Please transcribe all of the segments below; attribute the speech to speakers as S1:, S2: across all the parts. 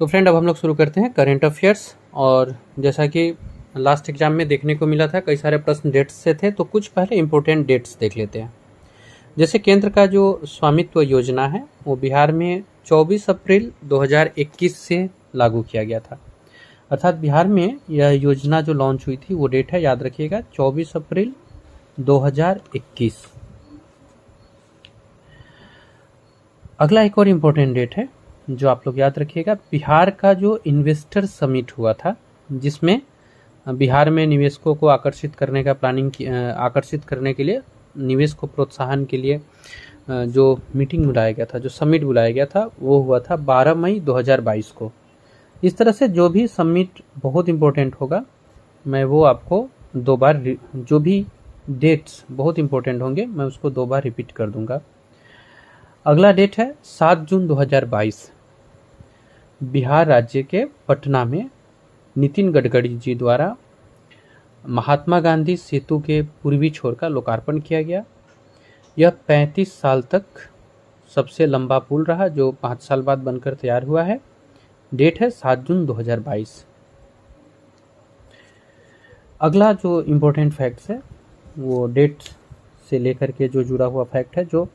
S1: तो फ्रेंड अब हम लोग शुरू करते हैं करेंट अफेयर्स। और जैसा कि लास्ट एग्जाम में देखने को मिला था, कई सारे प्रश्न डेट्स से थे, तो कुछ पहले इंपॉर्टेंट डेट्स देख लेते हैं। जैसे केंद्र का जो स्वामित्व योजना है वो बिहार में 24 अप्रैल 2021 से लागू किया गया था। अर्थात बिहार में यह योजना जो लॉन्च हुई थी वो डेट है, याद रखिएगा, 24 अप्रैल 2021। अगला एक और इम्पोर्टेंट डेट है जो आप लोग याद रखिएगा, बिहार का जो इन्वेस्टर समिट हुआ था, जिसमें बिहार में निवेशकों को आकर्षित करने का आकर्षित करने के लिए, निवेश को प्रोत्साहन के लिए जो मीटिंग बुलाया गया था, जो समिट बुलाया गया था, वो हुआ था 12 मई 2022 को। इस तरह से जो भी समिट बहुत इम्पोर्टेंट होगा, मैं वो आपको दो बार, जो भी डेट्स बहुत इम्पोर्टेंट होंगे मैं उसको दो बार रिपीट कर दूंगा। अगला डेट है 7 जून 2022। बिहार राज्य के पटना में नितिन गडकरी जी द्वारा महात्मा गांधी सेतु के पूर्वी छोर का लोकार्पण किया गया। यह 35 साल तक सबसे लंबा पुल रहा, जो 5 साल बाद बनकर तैयार हुआ है। डेट है 7 जून 2022। अगला जो इम्पोर्टेंट फैक्ट्स है वो डेट से लेकर के जो जुड़ा हुआ फैक्ट है, जो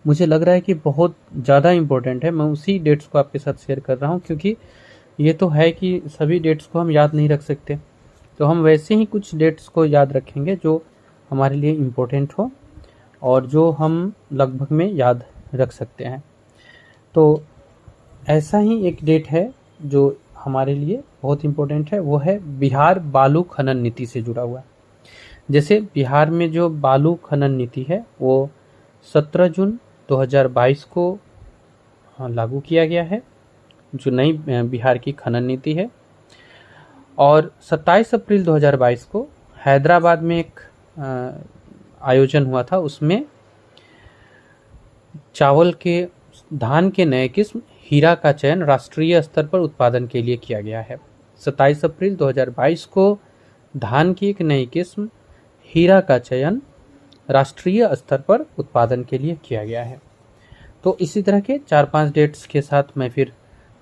S1: मुझे लग रहा है कि बहुत ज़्यादा इम्पोर्टेंट है, मैं उसी डेट्स को आपके साथ शेयर कर रहा हूँ, क्योंकि ये तो है कि सभी डेट्स को हम याद नहीं रख सकते, तो हम वैसे ही कुछ डेट्स को याद रखेंगे जो हमारे लिए इम्पोर्टेंट हो और जो हम लगभग में याद रख सकते हैं। तो ऐसा ही एक डेट है जो हमारे लिए बहुत इम्पोर्टेंट है, वो है बिहार बालू खनन नीति से जुड़ा हुआ। जैसे बिहार में जो बालू खनन नीति है वो 17 जून 2022 को लागू किया गया है, जो नई बिहार की खनन नीति है। और 27 अप्रैल 2022 को हैदराबाद में एक आयोजन हुआ था, उसमें धान के नए किस्म हीरा का चयन राष्ट्रीय स्तर पर उत्पादन के लिए किया गया है। 27 अप्रैल 2022 को धान की एक नई किस्म हीरा का चयन राष्ट्रीय स्तर पर उत्पादन के लिए किया गया है। तो इसी तरह के 4-5 डेट्स के साथ मैं फिर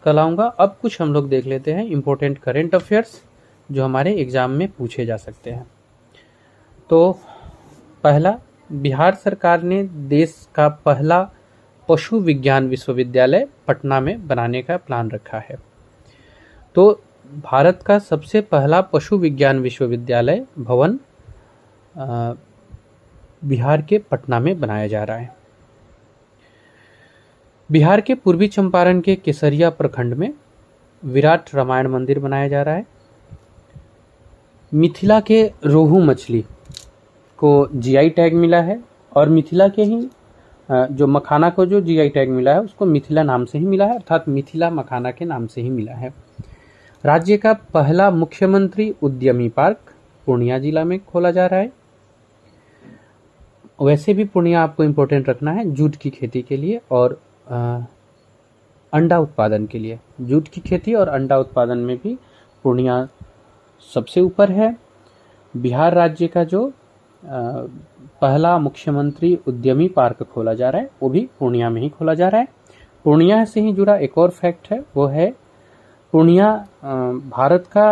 S1: कल आऊँगा। अब कुछ हम लोग देख लेते हैं इम्पोर्टेंट करेंट अफेयर्स जो हमारे एग्जाम में पूछे जा सकते हैं। तो पहला, बिहार सरकार ने देश का पहला पशु विज्ञान विश्वविद्यालय पटना में बनाने का प्लान रखा है। तो भारत का सबसे पहला पशु विज्ञान विश्वविद्यालय भवन बिहार के पटना में बनाया जा रहा है। बिहार के पूर्वी चंपारण के केसरिया प्रखंड में विराट रामायण मंदिर बनाया जा रहा है। मिथिला के रोहू मछली को जीआई टैग मिला है, और मिथिला के ही जो मखाना को जो जीआई टैग मिला है उसको मिथिला नाम से ही मिला है, अर्थात मिथिला मखाना के नाम से ही मिला है। राज्य का पहला मुख्यमंत्री उद्यमी पार्क पूर्णिया जिला में खोला जा रहा है। वैसे भी पूर्णिया आपको इम्पोर्टेंट रखना है जूट की खेती के लिए और अंडा उत्पादन के लिए। जूट की खेती और अंडा उत्पादन में भी पूर्णिया सबसे ऊपर है। बिहार राज्य का जो पहला मुख्यमंत्री उद्यमी पार्क खोला जा रहा है वो भी पूर्णिया में ही खोला जा रहा है। पूर्णिया से ही जुड़ा एक और फैक्ट है, वो है पूर्णिया भारत का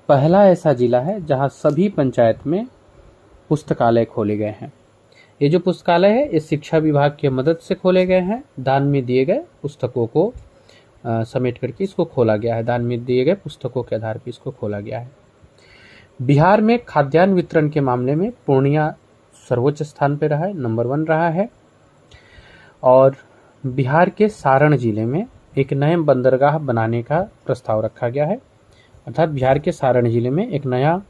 S1: पहला ऐसा जिला है जहां सभी पंचायत में पुस्तकालय खोले गए हैं। ये जो पुस्तकालय है ये शिक्षा विभाग की मदद से खोले गए हैं। दान में दिए गए पुस्तकों को समेट करके इसको खोला गया है। दान में दिए गए पुस्तकों के आधार पर इसको खोला गया है। बिहार में खाद्यान्न वितरण के मामले में पूर्णिया सर्वोच्च स्थान पर रहा है, नंबर 1 रहा है। और बिहार के सारण जिले में एक नए बंदरगाह बनाने का प्रस्ताव रखा गया है, अर्थात बिहार के सारण जिले में एक नया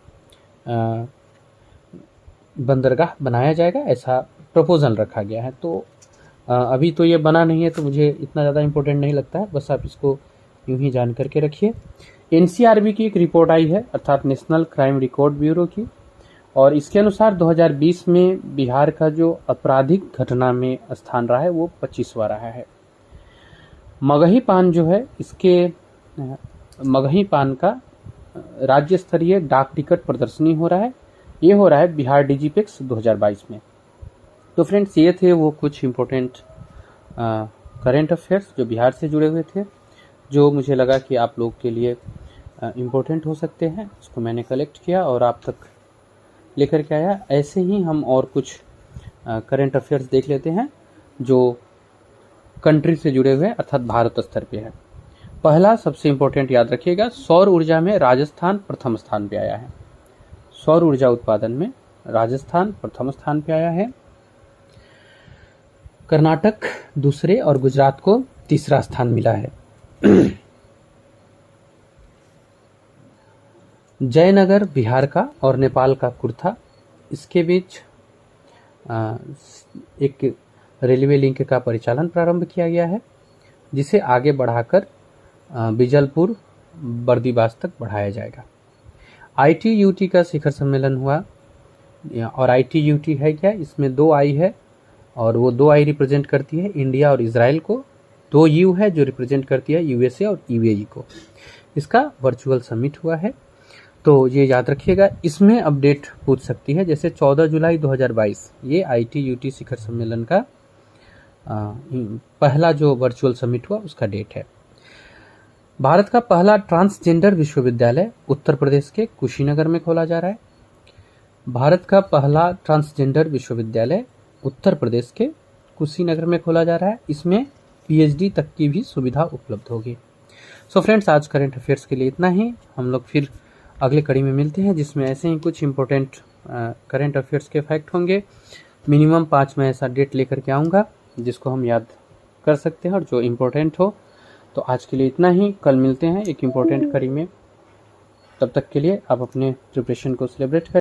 S1: बंदरगाह बनाया जाएगा, ऐसा प्रपोजल रखा गया है। तो अभी तो ये बना नहीं है, तो मुझे इतना ज़्यादा इम्पोर्टेंट नहीं लगता है, बस आप इसको यूं ही जान करके रखिए। एनसीआरबी की एक रिपोर्ट आई है, अर्थात नेशनल क्राइम रिकॉर्ड ब्यूरो की, और इसके अनुसार 2020 में बिहार का जो आपराधिक घटना में स्थान रहा है वो 25वां रहा है। मगही पान जो है, इसके मगही पान का राज्य स्तरीय डाक टिकट प्रदर्शनी हो रहा है। ये हो रहा है बिहार डिजिपेक्स 2022 में। तो फ्रेंड्स, ये थे वो कुछ इम्पोर्टेंट करेंट अफेयर्स जो बिहार से जुड़े हुए थे। जो मुझे लगा कि आप लोग के लिए इम्पोर्टेंट हो सकते हैं, उसको मैंने कलेक्ट किया और आप तक लेकर के आया। ऐसे ही हम और कुछ करंट अफेयर्स देख लेते हैं जो कंट्री से जुड़े हुए अर्थात भारत स्तर पे है। पहला सबसे इम्पोर्टेंट याद रखिएगा, सौर ऊर्जा में राजस्थान प्रथम स्थान पे आया है। सौर ऊर्जा उत्पादन में राजस्थान प्रथम स्थान पे आया है। कर्नाटक दूसरे और गुजरात को तीसरा स्थान मिला है। जयनगर बिहार का और नेपाल का कुर्था, इसके बीच एक रेलवे लिंक का परिचालन प्रारंभ किया गया है, जिसे आगे बढ़ाकर बिजलपुर बर्दीवास तक बढ़ाया जाएगा। ITUT का शिखर सम्मेलन हुआ, और ITUT है क्या, इसमें 2 आई है और वो 2 आई रिप्रेजेंट करती है इंडिया और इजराइल को, 2 यू है जो रिप्रेजेंट करती है USA और UAE को। इसका वर्चुअल समिट हुआ है, तो ये याद रखिएगा। इसमें अपडेट पूछ सकती है, जैसे 14 जुलाई 2022 ये ITUT शिखर सम्मेलन का पहला जो वर्चुअल समिट हुआ उसका डेट है। भारत का पहला ट्रांसजेंडर विश्वविद्यालय उत्तर प्रदेश के कुशीनगर में खोला जा रहा है। भारत का पहला ट्रांसजेंडर विश्वविद्यालय उत्तर प्रदेश के कुशीनगर में खोला जा रहा है। इसमें PhD तक की भी सुविधा उपलब्ध होगी। सो फ्रेंड्स, आज करंट अफेयर्स के लिए इतना ही। हम लोग फिर अगले कड़ी में मिलते हैं, जिसमें ऐसे ही कुछ इंपॉर्टेंट करंट अफेयर्स के फैक्ट होंगे। मिनिमम 5 मैं ऐसा डेट लेकर के आऊँगा जिसको हम याद कर सकते हैं और जो इम्पोर्टेंट हो। तो आज के लिए इतना ही, कल मिलते हैं एक इम्पोर्टेंट कड़ी में। तब तक के लिए आप अपने प्रिपरेशन को सेलिब्रेट करें।